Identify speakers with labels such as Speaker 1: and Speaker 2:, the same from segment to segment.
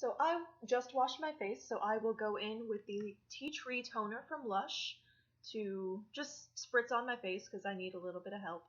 Speaker 1: So I just washed my face, so I will go in with the Tea Tree Toner from Lush to just spritz on my face because I need a little bit of help.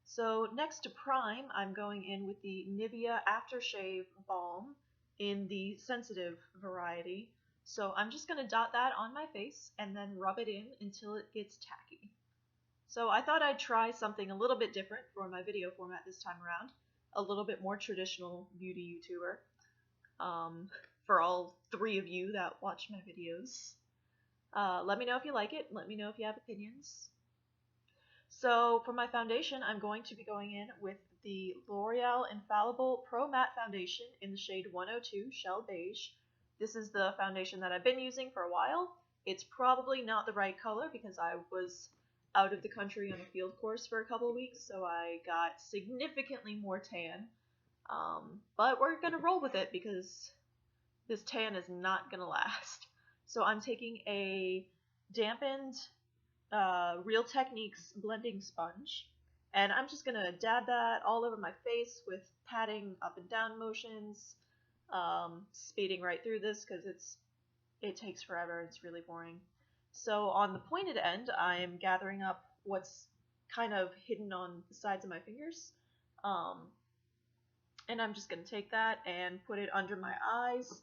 Speaker 1: So next to prime, I'm going in with the Nivea Aftershave Balm in the sensitive variety. So I'm just going to dot that on my face and then rub it in until it gets tacky. So I thought I'd try something a little bit different for my video format this time around, a little bit more traditional beauty YouTuber, for all three of you that watch my videos. Let me know if you like it, let me know if you have opinions. So for my foundation, I'm going to be going in with the L'Oreal Infallible Pro-Matte Foundation in the shade 102 Shell Beige. This is the foundation that I've been using for a while. It's probably not the right color because I was out of the country on a field course for a couple of weeks, so I got significantly more tan. But we're gonna roll with it because this tan is not gonna last. So I'm taking a dampened Real Techniques blending sponge, and I'm just gonna dab that all over my face with patting up and down motions, speeding right through this because it takes forever. It's really boring. So on the pointed end, I am gathering up what's kind of hidden on the sides of my fingers, and I'm just gonna take that and put it under my eyes.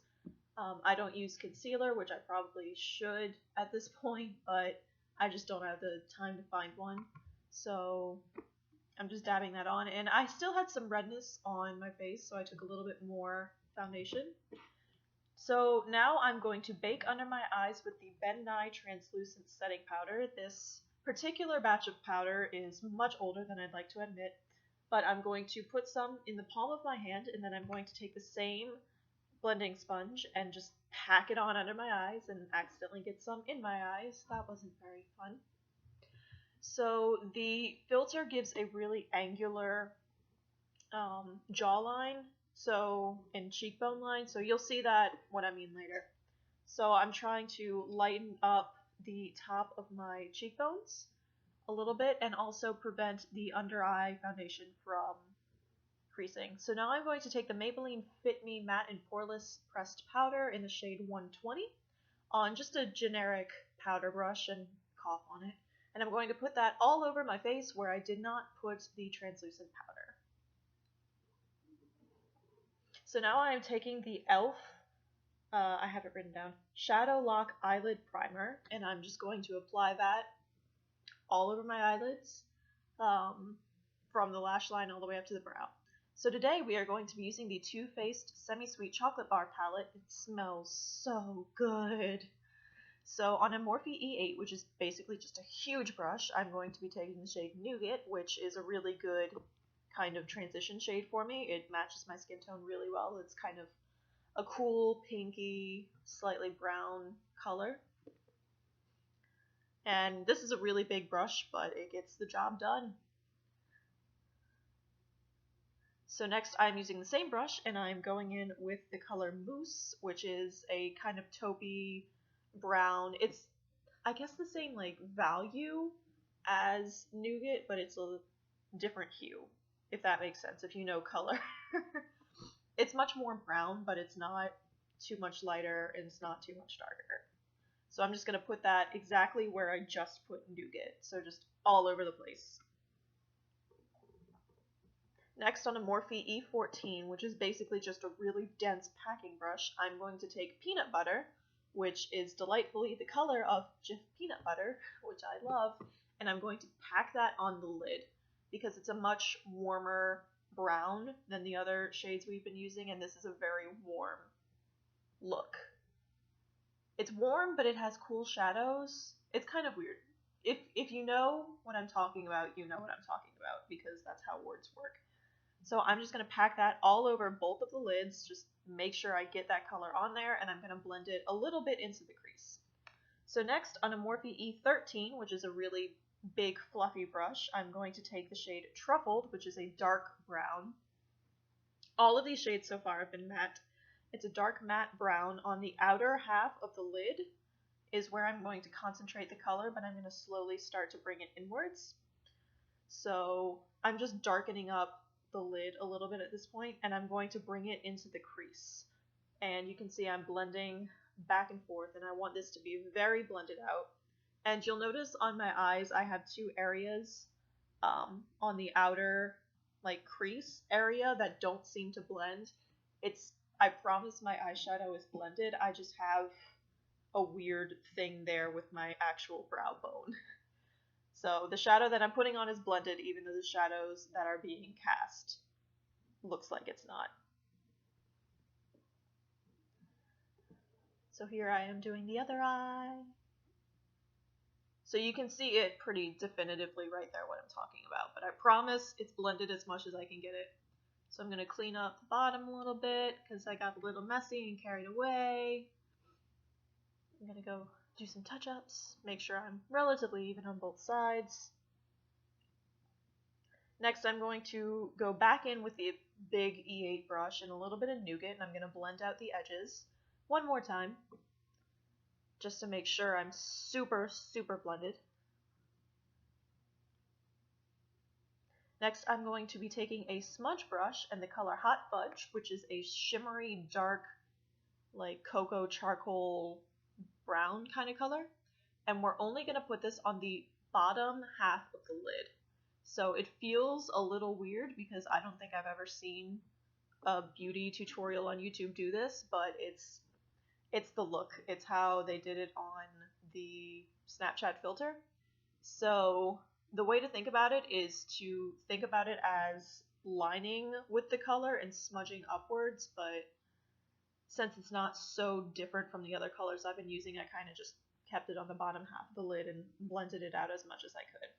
Speaker 1: I don't use concealer, which I probably should at this point, but I just don't have the time to find one. So I'm just dabbing that on, and I still had some redness on my face, so I took a little bit more foundation. So now I'm going to bake under my eyes with the Nye Translucent Setting Powder. This particular batch of powder is much older than I'd like to admit, but I'm going to put some in the palm of my hand, and then I'm going to take the same blending sponge and just pack it on under my eyes and accidentally get some in my eyes. That wasn't very fun. So the filter gives a really angular jawline, and cheekbone line, so you'll see that what I mean later. So I'm trying to lighten up the top of my cheekbones a little bit and also prevent the under eye foundation from creasing. So now I'm going to take the Maybelline Fit Me Matte and Poreless Pressed Powder in the shade 120 on just a generic powder brush and cough on it. And I'm going to put that all over my face where I did not put the translucent powder. So now I am taking the e.l.f., I have it written down, Shadow Lock Eyelid Primer, and I'm just going to apply that all over my eyelids, from the lash line all the way up to the brow. So today we are going to be using the Too Faced Semi-Sweet Chocolate Bar Palette. It smells so good. So on a Morphe E8, which is basically just a huge brush, I'm going to be taking the shade Nougat, which is a really good kind of transition shade for me. It matches my skin tone really well. It's kind of a cool, pinky, slightly brown color. And this is a really big brush, but it gets the job done. So next I'm using the same brush, and I'm going in with the color Mousse, which is a kind of taupey brown. It's, I guess, the same like value as Nougat, but it's a different hue, if that makes sense, if you know color. It's much more brown, but it's not too much lighter, and it's not too much darker. So I'm just going to put that exactly where I just put Nougat, so just all over the place. Next, on a Morphe E14, which is basically just a really dense packing brush, I'm going to take Peanut Butter, which is delightfully the color of Jif peanut butter, which I love, and I'm going to pack that on the lid because it's a much warmer brown than the other shades we've been using, and this is a very warm look. It's warm, but it has cool shadows. It's kind of weird. If you know what I'm talking about, you know what I'm talking about, because that's how words work. So I'm just going to pack that all over both of the lids, just make sure I get that color on there, and I'm going to blend it a little bit into the crease. So next, on a Morphe E13, which is a really big fluffy brush, I'm going to take the shade Truffled, which is a dark brown. All of these shades so far have been matte. It's a dark matte brown. On the outer half of the lid is where I'm going to concentrate the color, but I'm going to slowly start to bring it inwards. So I'm just darkening up the lid a little bit at this point, and I'm going to bring it into the crease. and you can see I'm blending back and forth, and I want this to be very blended out. And you'll notice on my eyes I have two areas on the outer like crease area that don't seem to blend. I promise my eyeshadow is blended, I just have a weird thing there with my actual brow bone. So the shadow that I'm putting on is blended, even though the shadows that are being cast looks like it's not. So here I am doing the other eye. So you can see it pretty definitively right there what I'm talking about, but I promise it's blended as much as I can get it. So I'm going to clean up the bottom a little bit because I got a little messy and carried away. I'm going to go do some touch-ups, make sure I'm relatively even on both sides. Next I'm going to go back in with the big E8 brush and a little bit of nougat, and I'm going to blend out the edges one more time, just to make sure I'm super blended. Next, I'm going to be taking a smudge brush and the color Hot Fudge, which is a shimmery, dark, like cocoa charcoal brown kind of color. And we're only going to put this on the bottom half of the lid. So it feels a little weird because I don't think I've ever seen a beauty tutorial on YouTube do this, but it's the look. It's how they did it on the Snapchat filter. So the way to think about it is to think about it as lining with the color and smudging upwards, but since it's not so different from the other colors I've been using, I kind of just kept it on the bottom half of the lid and blended it out as much as I could.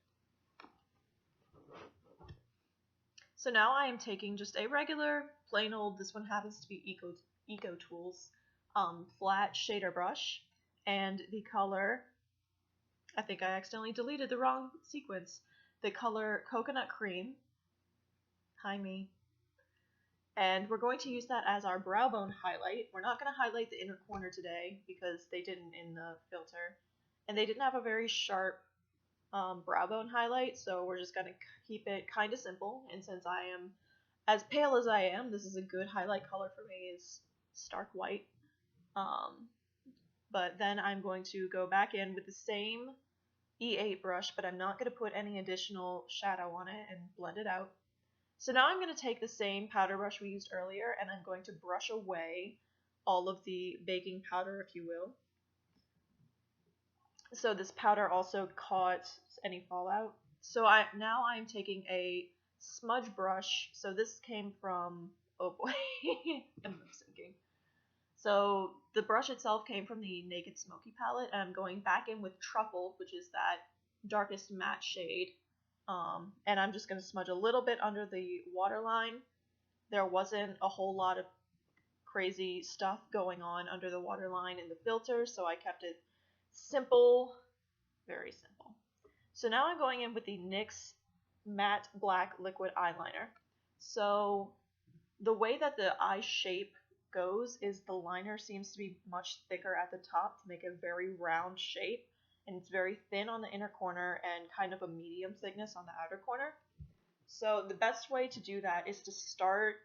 Speaker 1: So now I am taking just a regular, plain old, this one happens to be Eco Tools, flat shader brush, and the color, I think I accidentally deleted the wrong sequence, the color Coconut Cream. Hi me. And we're going to use that as our brow bone highlight. We're not going to highlight the inner corner today because they didn't in the filter. And they didn't have a very sharp brow bone highlight, so we're just going to keep it kind of simple. And since I am as pale as I am, this is a good highlight color for me, is stark white. But then I'm going to go back in with the same E8 brush, but I'm not going to put any additional shadow on it and blend it out. So now I'm going to take the same powder brush we used earlier, and I'm going to brush away all of the baking powder, if you will. So this powder also caught any fallout. So now I'm taking a smudge brush. So this came from, oh boy, I'm lip syncing. So the brush itself came from the Naked Smoky palette, and I'm going back in with Truffle, which is that darkest matte shade. And I'm just going to smudge a little bit under the waterline. There wasn't a whole lot of crazy stuff going on under the waterline in the filter, so I kept it simple, very simple. So now I'm going in with the NYX Matte Black Liquid Eyeliner. So the way that the eye shape goes is the liner seems to be much thicker at the top to make a very round shape, and it's very thin on the inner corner and kind of a medium thickness on the outer corner. So the best way to do that is to start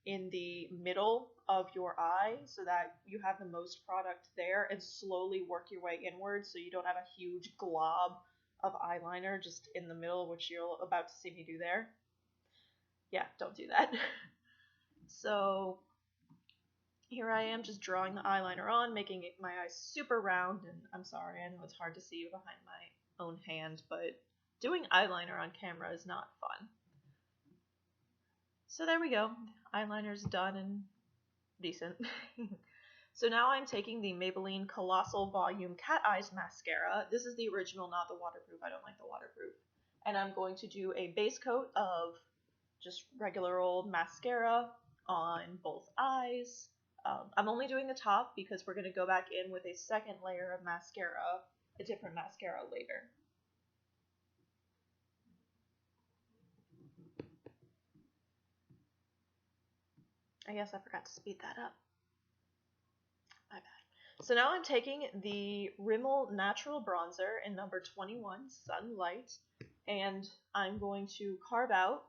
Speaker 1: in the middle of your eye so that you have the most product there, and slowly work your way inward so you don't have a huge glob of eyeliner just in the middle, which you're about to see me do there. Yeah, don't do that. So here I am just drawing the eyeliner on, making my eyes super round, and I'm sorry, I know it's hard to see behind my own hand, but doing eyeliner on camera is not fun. So there we go, eyeliner's done and decent. So now I'm taking the Maybelline Colossal Volume Cat Eyes Mascara. This is the original, not the waterproof. I don't like the waterproof. And I'm going to do a base coat of just regular old mascara on both eyes. I'm only doing the top because we're going to go back in with a second layer of mascara, a different mascara later. I guess I forgot to speed that up. My bad. So now I'm taking the Rimmel Natural Bronzer in number 21, Sunlight, and I'm going to carve out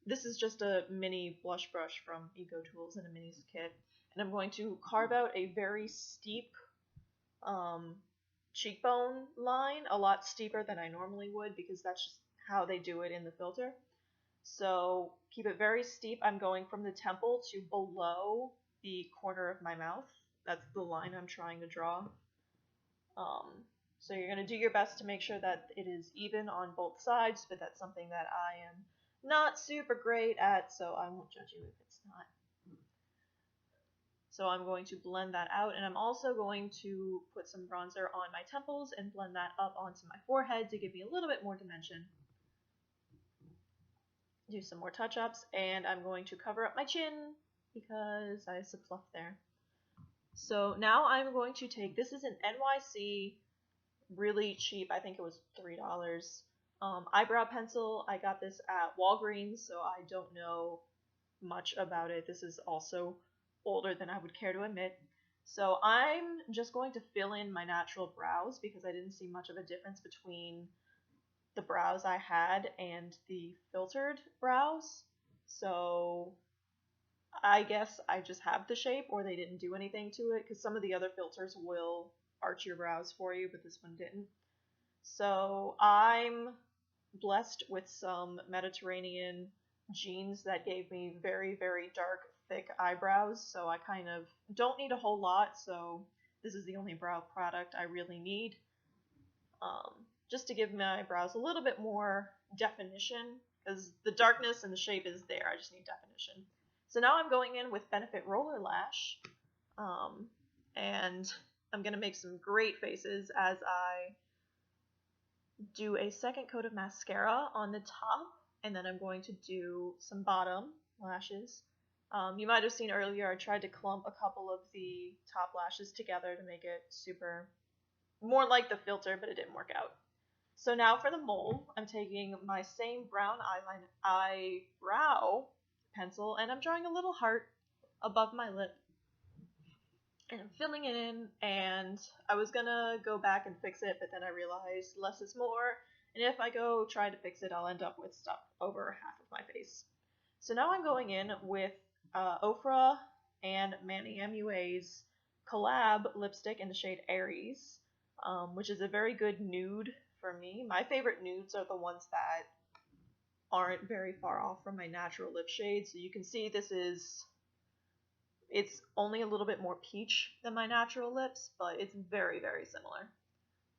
Speaker 1: this is just a mini blush brush from Eco Tools in a minis kit, and I'm going to carve out a very steep cheekbone line, a lot steeper than I normally would because that's just how they do it in the filter. So keep it very steep. I'm going from the temple to below the corner of my mouth. That's the line I'm trying to draw. So you're going to do your best to make sure that it is even on both sides, but that's something that I am not super great at, so I won't judge you if it's not. So I'm going to blend that out, and I'm also going to put some bronzer on my temples and blend that up onto my forehead to give me a little bit more dimension. Do some more touch-ups, and I'm going to cover up my chin because I have some fluff there. So now I'm going to take, this is an NYC, really cheap, I think it was $3, eyebrow pencil. I got this at Walgreens, so I don't know much about it. This is also older than I would care to admit. So I'm just going to fill in my natural brows because I didn't see much of a difference between the brows I had and the filtered brows. So I guess I just have the shape, or they didn't do anything to it, because some of the other filters will arch your brows for you, but this one didn't. So I'm blessed with some Mediterranean jeans that gave me very, very dark, thick eyebrows, so I kind of don't need a whole lot, so this is the only brow product I really need. Just to give my brows a little bit more definition, because the darkness and the shape is there, I just need definition. So now I'm going in with Benefit Roller Lash, and I'm going to make some great faces as I do a second coat of mascara on the top, and then I'm going to do some bottom lashes. You might have seen earlier I tried to clump a couple of the top lashes together to make it super, more like the filter, but it didn't work out. So now for the mole, I'm taking my same brown eyebrow pencil, and I'm drawing a little heart above my lip. And I'm filling it in, and I was gonna go back and fix it, but then I realized less is more, and if I go try to fix it, I'll end up with stuff over half of my face. So now I'm going in with OfraXMannyMUA's collab lipstick in the shade Aries, which is a very good nude for me. My favorite nudes are the ones that aren't very far off from my natural lip shade, so you can see this is, it's only a little bit more peach than my natural lips, but it's very, very similar.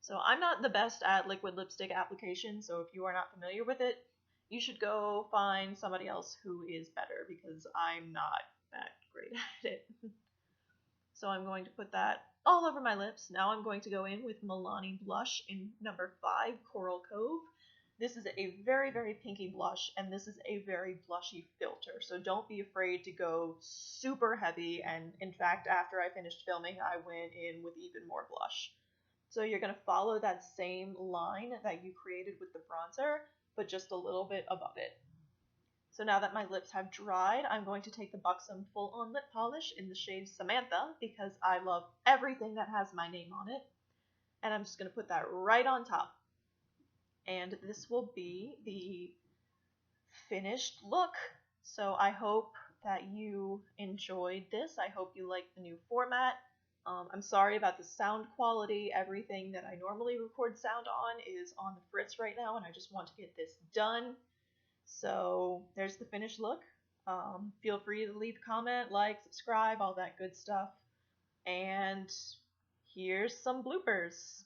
Speaker 1: So I'm not the best at liquid lipstick application, so if you are not familiar with it, you should go find somebody else who is better, because I'm not that great at it. So I'm going to put that all over my lips. Now I'm going to go in with Milani blush in number 5, Coral Cove. This is a very, very pinky blush, and this is a very blushy filter, so don't be afraid to go super heavy, and in fact, after I finished filming, I went in with even more blush. So you're going to follow that same line that you created with the bronzer, but just a little bit above it. So now that my lips have dried, I'm going to take the Buxom Full On Lip Polish in the shade Samantha, because I love everything that has my name on it, and I'm just going to put that right on top. And this will be the finished look. So I hope that you enjoyed this. I hope you like the new format. I'm sorry about the sound quality. Everything that I normally record sound on is on the fritz right now, and I just want to get this done. So there's the finished look. Feel free to leave a comment, like, subscribe, all that good stuff. And here's some bloopers.